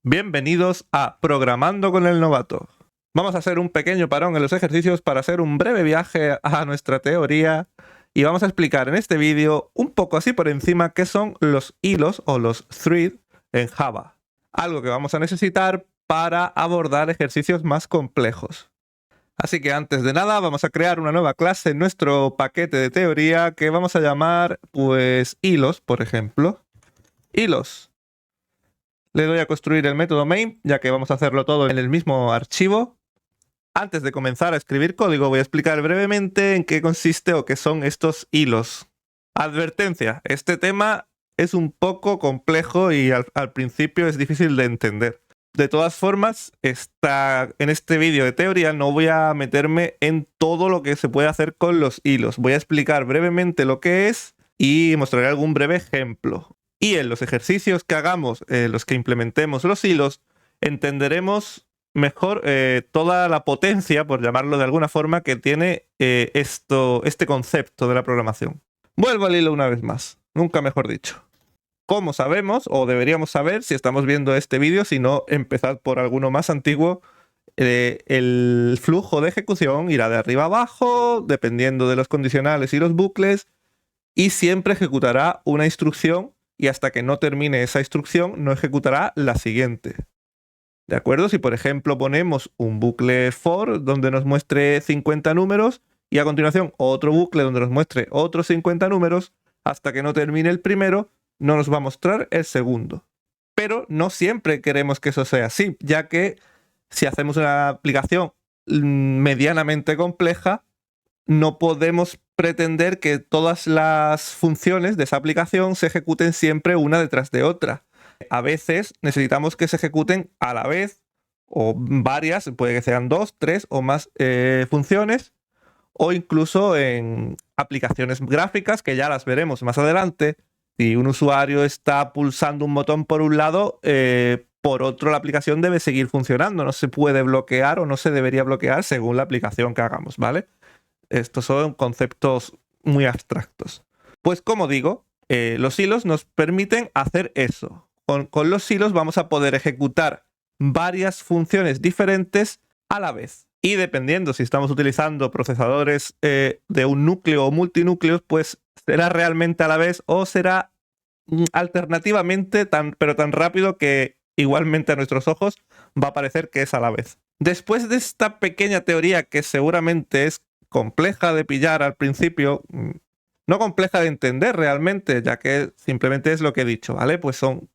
Bienvenidos a Programando con el Novato. Vamos a hacer un pequeño parón en los ejercicios para hacer un breve viaje a nuestra teoría y vamos a explicar en este vídeo un poco así por encima qué son los hilos o los threads en Java. Algo que vamos a necesitar para abordar ejercicios más complejos. Así que antes de nada vamos a crear una nueva clase en nuestro paquete de teoría que vamos a llamar pues hilos, por ejemplo. Hilos. Le doy a construir el método main, ya que vamos a hacerlo todo en el mismo archivo. Antes de comenzar a escribir código, voy a explicar brevemente en qué consiste o qué son estos hilos. Advertencia, este tema es un poco complejo y al principio es difícil de entender. De todas formas, en este vídeo de teoría no voy a meterme en todo lo que se puede hacer con los hilos. Voy a explicar brevemente lo que es y mostraré algún breve ejemplo. Y en los ejercicios que hagamos, los que implementemos los hilos, entenderemos mejor toda la potencia, por llamarlo de alguna forma, que tiene este concepto de la programación. Vuelvo al hilo una vez más, nunca mejor dicho. ¿Cómo sabemos, o deberíamos saber, si estamos viendo este vídeo, si no, empezad por alguno más antiguo? El flujo de ejecución irá de arriba a abajo, dependiendo de los condicionales y los bucles, y siempre ejecutará una instrucción, y hasta que no termine esa instrucción, no ejecutará la siguiente. ¿De acuerdo? Si, por ejemplo, ponemos un bucle for donde nos muestre 50 números, y a continuación otro bucle donde nos muestre otros 50 números, hasta que no termine el primero, no nos va a mostrar el segundo. Pero no siempre queremos que eso sea así, ya que si hacemos una aplicación medianamente compleja, no podemos pretender que todas las funciones de esa aplicación se ejecuten siempre una detrás de otra. A veces necesitamos que se ejecuten a la vez, o varias, puede que sean 2, 3 o más funciones, o incluso en aplicaciones gráficas, que ya las veremos más adelante. Si un usuario está pulsando un botón por un lado, por otro la aplicación debe seguir funcionando. No se puede bloquear o no se debería bloquear según la aplicación que hagamos, ¿vale? Estos son conceptos muy abstractos. Pues como digo, los hilos nos permiten hacer eso. Con los hilos vamos a poder ejecutar varias funciones diferentes a la vez. Y dependiendo si estamos utilizando procesadores de un núcleo o multinúcleos, pues será realmente a la vez o será alternativamente, pero tan rápido que igualmente a nuestros ojos va a parecer que es a la vez. Después de esta pequeña teoría que seguramente es compleja de pillar al principio, no compleja de entender realmente, ya que simplemente es lo que he dicho, ¿vale? Pues son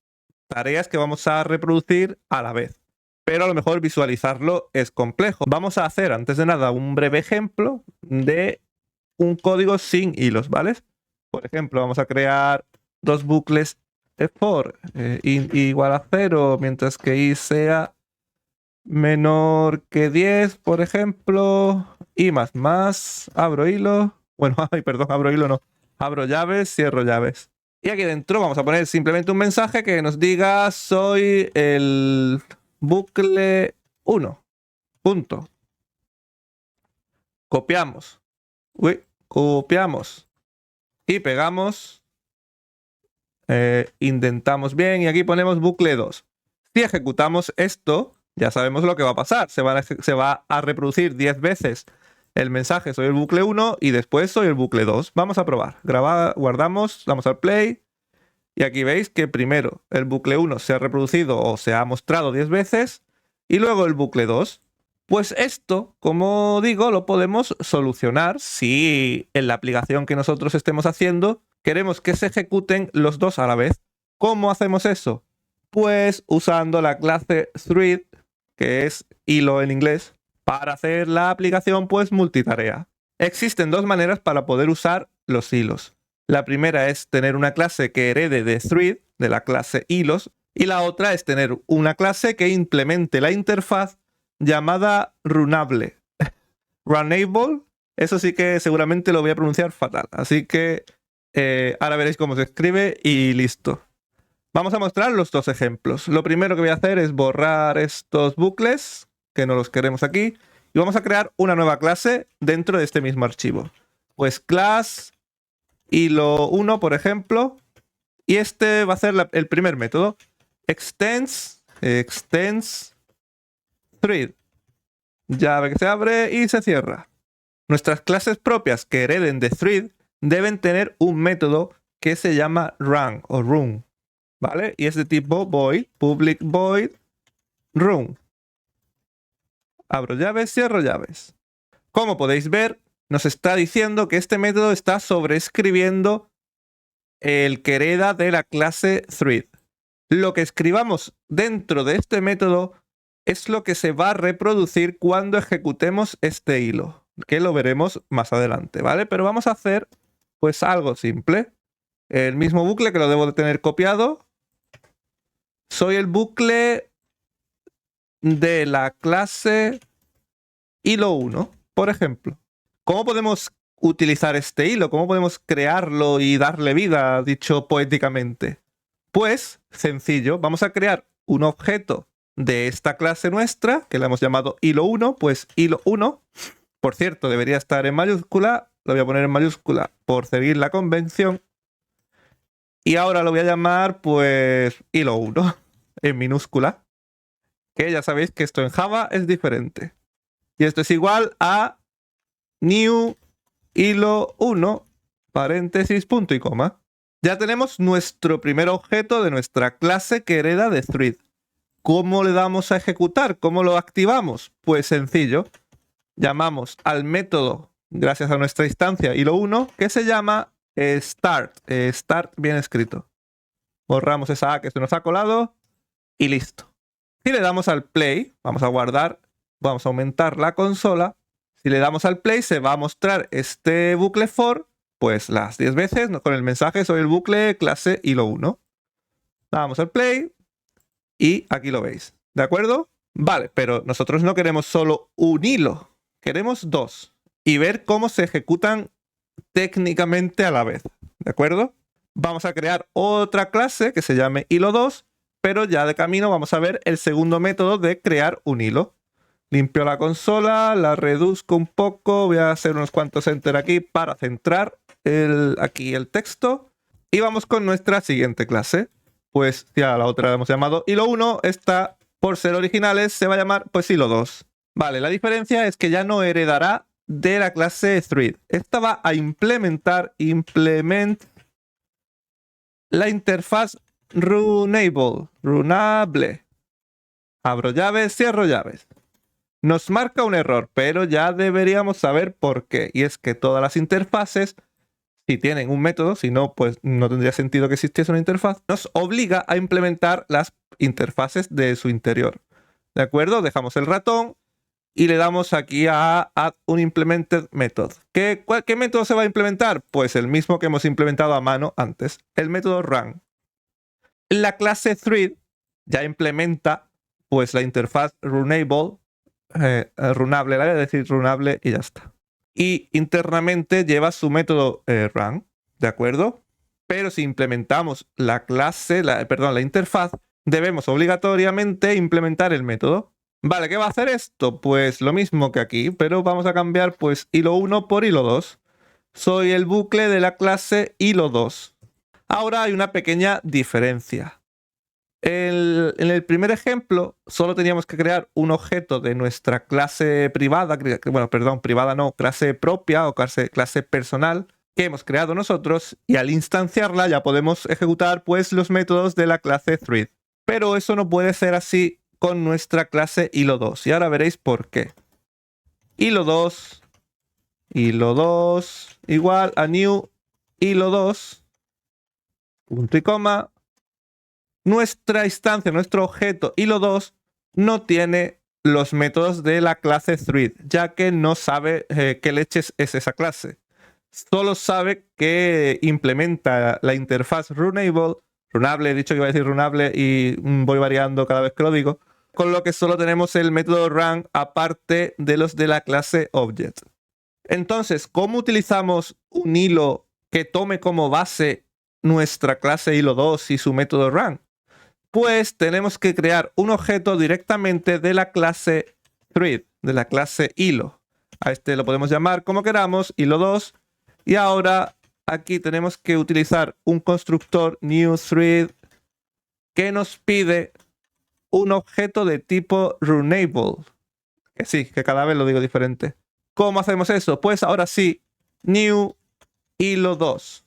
tareas que vamos a reproducir a la vez. Pero a lo mejor visualizarlo es complejo. Vamos a hacer, antes de nada, un breve ejemplo de un código sin hilos, ¿vale? Por ejemplo, vamos a crear dos bucles for int igual a 0, mientras que i sea menor que 10, por ejemplo, y más, abro hilo, bueno, ay, perdón, abro hilo no, abro llaves, cierro llaves. Y aquí dentro vamos a poner simplemente un mensaje que nos diga soy el bucle 1, punto. Copiamos, copiamos y pegamos, indentamos bien y aquí ponemos bucle 2. Si ejecutamos esto, ya sabemos lo que va a pasar. Se va a reproducir 10 veces el mensaje soy el bucle 1 y después soy el bucle 2. Vamos a probar. Guardamos, damos al play y aquí veis que primero el bucle 1 se ha reproducido o se ha mostrado 10 veces y luego el bucle 2. Pues esto, como digo, lo podemos solucionar si en la aplicación que nosotros estemos haciendo queremos que se ejecuten los dos a la vez. ¿Cómo hacemos eso? Pues usando la clase thread, que es hilo en inglés, para hacer la aplicación pues multitarea. Existen dos maneras para poder usar los hilos. La primera es tener una clase que herede de thread, de la clase hilos, y la otra es tener una clase que implemente la interfaz llamada runable. Runable, eso sí que seguramente lo voy a pronunciar fatal, así que ahora veréis cómo se escribe y listo. Vamos a mostrar los dos ejemplos. Lo primero que voy a hacer es borrar estos bucles, que no los queremos aquí, y vamos a crear una nueva clase dentro de este mismo archivo. Pues class hilo 1, por ejemplo, y este va a ser el primer método. Extends extends thread. Llave que se abre y se cierra. Nuestras clases propias que hereden de thread deben tener un método que se llama run o run, ¿vale? Y es de tipo void, public void, run. Abro llaves, cierro llaves. Como podéis ver, nos está diciendo que este método está sobreescribiendo el que hereda de la clase thread. Lo que escribamos dentro de este método es lo que se va a reproducir cuando ejecutemos este hilo, que lo veremos más adelante, ¿vale? Pero vamos a hacer pues algo simple. El mismo bucle que lo debo de tener copiado. Soy el bucle de la clase hilo 1, por ejemplo. ¿Cómo podemos utilizar este hilo? ¿Cómo podemos crearlo y darle vida, dicho poéticamente? Pues, sencillo, vamos a crear un objeto de esta clase nuestra, que la hemos llamado hilo 1, pues hilo 1, por cierto, debería estar en mayúscula, lo voy a poner en mayúscula por seguir la convención, y ahora lo voy a llamar, pues, hilo 1, en minúscula, que ya sabéis que esto en Java es diferente. Y esto es igual a new hilo 1, paréntesis, punto y coma. Ya tenemos nuestro primer objeto de nuestra clase que hereda de thread. ¿Cómo le damos a ejecutar? ¿Cómo lo activamos? Pues sencillo. Llamamos al método, gracias a nuestra instancia hilo 1, que se llama start. Start bien escrito. Borramos esa A que se nos ha colado y listo. Si le damos al play, vamos a guardar, vamos a aumentar la consola. Si le damos al play se va a mostrar este bucle for, pues las 10 veces con el mensaje soy el bucle clase hilo 1. Damos al play y aquí lo veis. ¿De acuerdo? Vale, pero nosotros no queremos solo un hilo, queremos dos. Y ver cómo se ejecutan técnicamente a la vez. ¿De acuerdo? Vamos a crear otra clase que se llame hilo 2, pero ya de camino vamos a ver el segundo método de crear un hilo. Limpio la consola, la reduzco un poco, voy a hacer unos cuantos enter aquí para centrar aquí el texto. Y vamos con nuestra siguiente clase. Pues ya la otra la hemos llamado hilo 1, esta por ser originales se va a llamar pues hilo 2. Vale, la diferencia es que ya no heredará de la clase thread. Esta va a implementar la interfaz runable. Abro llaves, cierro llaves. Nos marca un error, pero ya deberíamos saber por qué. Y es que todas las interfaces, si tienen un método, si no, pues no tendría sentido que existiese una interfaz, nos obliga a implementar las interfaces de su interior. ¿De acuerdo? Dejamos el ratón y le damos aquí a add un implemented method. ¿Qué método se va a implementar? Pues el mismo que hemos implementado a mano antes, el método run. La clase thread ya implementa pues la interfaz runable, runable, la voy a decir runable y ya está. Y internamente lleva su método run, ¿de acuerdo? Pero si implementamos la clase, la interfaz, debemos obligatoriamente implementar el método. Vale, ¿qué va a hacer esto? Pues lo mismo que aquí, pero vamos a cambiar pues hilo 1 por hilo 2. Soy el bucle de la clase hilo 2. Ahora hay una pequeña diferencia. En el primer ejemplo solo teníamos que crear un objeto de nuestra clase privada, bueno, perdón, privada no, clase propia o clase personal que hemos creado nosotros, y al instanciarla ya podemos ejecutar pues los métodos de la clase thread. Pero eso no puede ser así con nuestra clase hilo 2 y ahora veréis por qué. Hilo 2 igual a new hilo 2 punto y coma. Nuestra instancia, nuestro objeto hilo 2 no tiene los métodos de la clase thread, ya que no sabe qué leches es esa clase. Solo sabe que implementa la interfaz runable, he dicho que iba a decir runable y voy variando cada vez que lo digo, con lo que solo tenemos el método run aparte de los de la clase object. Entonces, ¿cómo utilizamos un hilo que tome como base nuestra clase hilo 2 y su método run? Pues tenemos que crear un objeto directamente de la clase thread, de la clase hilo. A este lo podemos llamar como queramos, hilo 2. Y ahora aquí tenemos que utilizar un constructor new thread que nos pide un objeto de tipo runnable. Que sí, que cada vez lo digo diferente. ¿Cómo hacemos eso? Pues ahora sí, new hilo 2,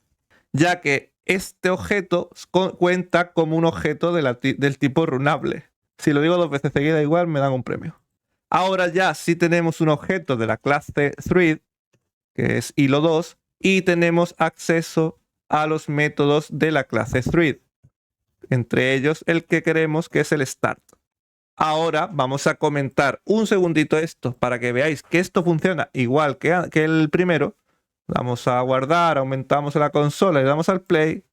ya que este objeto cuenta como un objeto del tipo runable. Si lo digo 2 veces seguida igual me dan un premio. Ahora ya sí tenemos un objeto de la clase thread, que es hilo 2, y tenemos acceso a los métodos de la clase thread, entre ellos el que queremos, que es el start. Ahora vamos a comentar un segundito esto para que veáis que esto funciona igual que el primero. Vamos a guardar, aumentamos la consola y le damos al play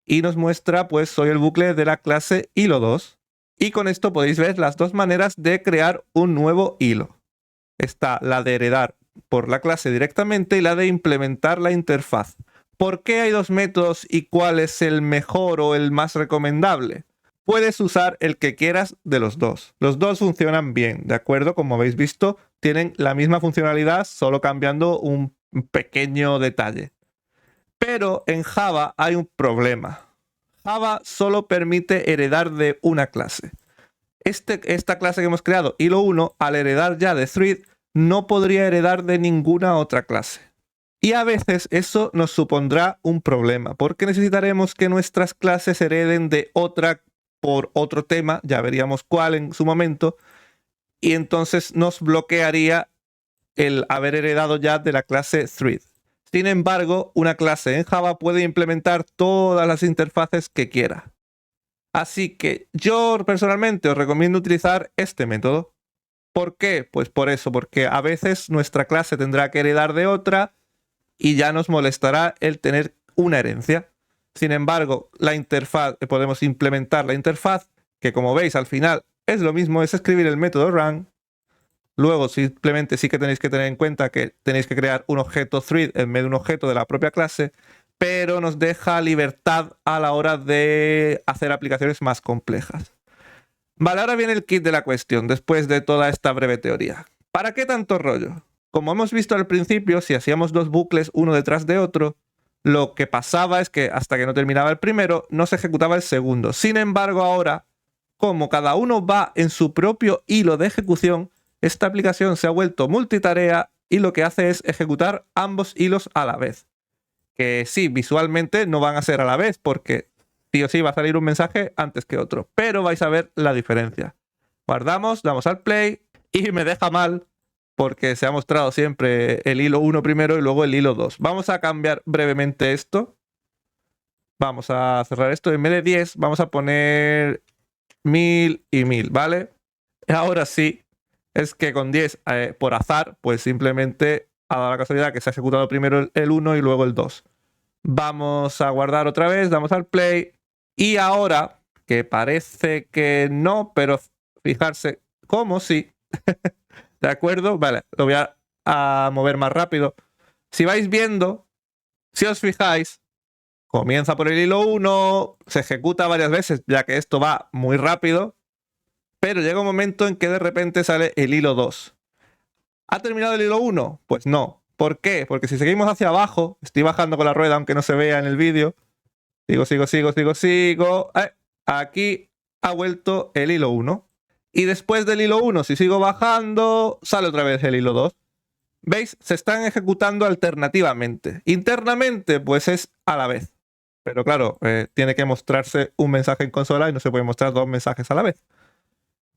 y nos muestra, pues, soy el bucle de la clase hilo 2. Y con esto podéis ver las dos maneras de crear un nuevo hilo. Está la de heredar por la clase directamente y la de implementar la interfaz. ¿Por qué hay dos métodos y cuál es el mejor o el más recomendable? Puedes usar el que quieras de los dos. Los dos funcionan bien, ¿de acuerdo? Como habéis visto, tienen la misma funcionalidad, solo cambiando un pequeño detalle. Pero en Java hay un problema. Java solo permite heredar de una clase. Esta clase que hemos creado, hilo 1, al heredar ya de thread, no podría heredar de ninguna otra clase. Y a veces eso nos supondrá un problema, porque necesitaremos que nuestras clases hereden de otra por otro tema, ya veríamos cuál en su momento, y entonces nos bloquearía el haber heredado ya de la clase thread. Sin embargo, una clase en Java puede implementar todas las interfaces que quiera. Así que yo personalmente os recomiendo utilizar este método. ¿Por qué? Pues por eso, porque a veces nuestra clase tendrá que heredar de otra y ya nos molestará el tener una herencia. Sin embargo, la interfaz, podemos implementar la interfaz, que como veis al final es lo mismo, es escribir el método run. Luego simplemente sí que tenéis que tener en cuenta que tenéis que crear un objeto thread en vez de un objeto de la propia clase, pero nos deja libertad a la hora de hacer aplicaciones más complejas. Vale, ahora viene el kit de la cuestión, después de toda esta breve teoría. ¿Para qué tanto rollo? Como hemos visto al principio, si hacíamos dos bucles uno detrás de otro, lo que pasaba es que hasta que no terminaba el primero, no se ejecutaba el segundo. Sin embargo, ahora, como cada uno va en su propio hilo de ejecución, esta aplicación se ha vuelto multitarea y lo que hace es ejecutar ambos hilos a la vez. Que sí, visualmente no van a ser a la vez porque sí o sí va a salir un mensaje antes que otro, pero vais a ver la diferencia. Guardamos, damos al play y me deja mal porque se ha mostrado siempre el hilo 1 primero y luego el hilo 2. Vamos a cambiar brevemente esto. Vamos a cerrar esto. En vez de 10 vamos a poner 1000 y 1000, ¿vale? Ahora sí, es que con 10 por azar, pues simplemente ha dado la casualidad que se ha ejecutado primero el 1 y luego el 2. Vamos a guardar otra vez, damos al play. Y ahora, que parece que no, pero fijarse como sí. ¿De acuerdo? Vale, lo voy a mover más rápido. Si vais viendo, si os fijáis, comienza por el hilo 1, se ejecuta varias veces, ya que esto va muy rápido, pero llega un momento en que de repente sale el hilo 2. ¿Ha terminado el hilo 1? Pues no. ¿Por qué? Porque si seguimos hacia abajo, estoy bajando con la rueda aunque no se vea en el vídeo, sigo, aquí ha vuelto el hilo 1. Y después del hilo 1, si sigo bajando, sale otra vez el hilo 2. ¿Veis? Se están ejecutando alternativamente. Internamente, pues es a la vez. Pero claro, tiene que mostrarse un mensaje en consola y no se puede mostrar dos mensajes a la vez.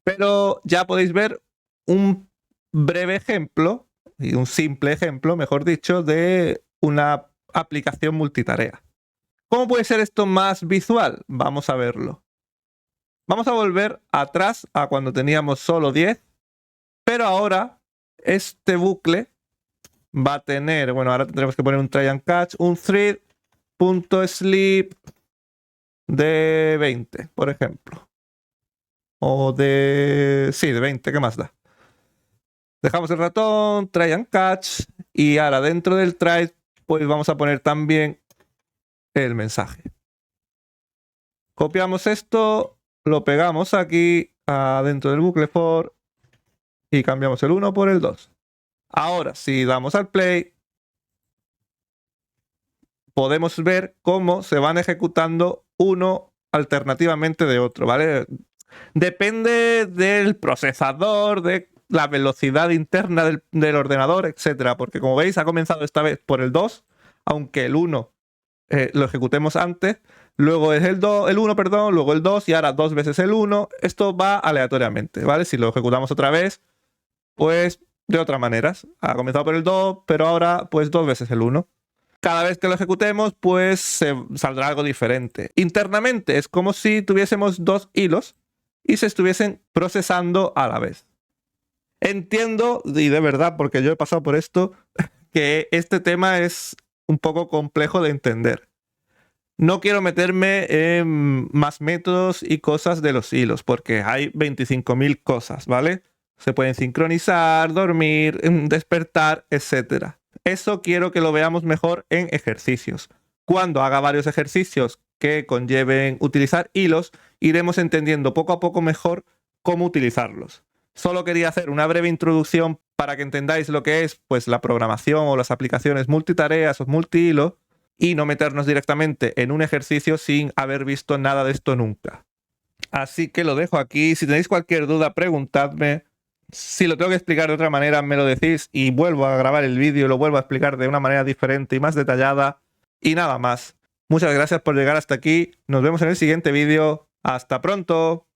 Pero ya podéis ver un breve ejemplo, y un simple ejemplo, mejor dicho, de una aplicación multitarea. ¿Cómo puede ser esto más visual? Vamos a verlo. Vamos a volver atrás a cuando teníamos solo 10, pero ahora este bucle va a tener, bueno, ahora tendremos que poner un try and catch, un thread.sleep de 20, por ejemplo. O de... sí, de 20, ¿qué más da? Dejamos el ratón, try and catch, y ahora dentro del try, pues vamos a poner también el mensaje. Copiamos esto, lo pegamos aquí dentro del bucle for y cambiamos el 1 por el 2. Ahora, si damos al play, podemos ver cómo se van ejecutando uno alternativamente de otro, ¿vale? Depende del procesador, de la velocidad interna del ordenador, etcétera. Porque como veis, ha comenzado esta vez por el 2, aunque el 1 lo ejecutemos antes. Luego es el 1, perdón, luego el 2 y ahora 2 veces el 1. Esto va aleatoriamente, ¿vale? Si lo ejecutamos otra vez, pues de otra manera. Ha comenzado por el 2, pero ahora pues 2 veces el 1. Cada vez que lo ejecutemos, pues saldrá algo diferente. Internamente es como si tuviésemos 2 hilos y se estuviesen procesando a la vez. Entiendo, y de verdad, porque yo he pasado por esto, que este tema es un poco complejo de entender. No quiero meterme en más métodos y cosas de los hilos, porque hay 25.000 cosas, ¿vale? Se pueden sincronizar, dormir, despertar, etc. Eso quiero que lo veamos mejor en ejercicios. Cuando haga varios ejercicios que conlleven utilizar hilos, iremos entendiendo poco a poco mejor cómo utilizarlos. Solo quería hacer una breve introducción para que entendáis lo que es pues, la programación o las aplicaciones multitareas o multihilo y no meternos directamente en un ejercicio sin haber visto nada de esto nunca. Así que lo dejo aquí. Si tenéis cualquier duda, preguntadme. Si lo tengo que explicar de otra manera, me lo decís y vuelvo a grabar el vídeo y lo vuelvo a explicar de una manera diferente y más detallada. Y nada más. Muchas gracias por llegar hasta aquí. Nos vemos en el siguiente vídeo. ¡Hasta pronto!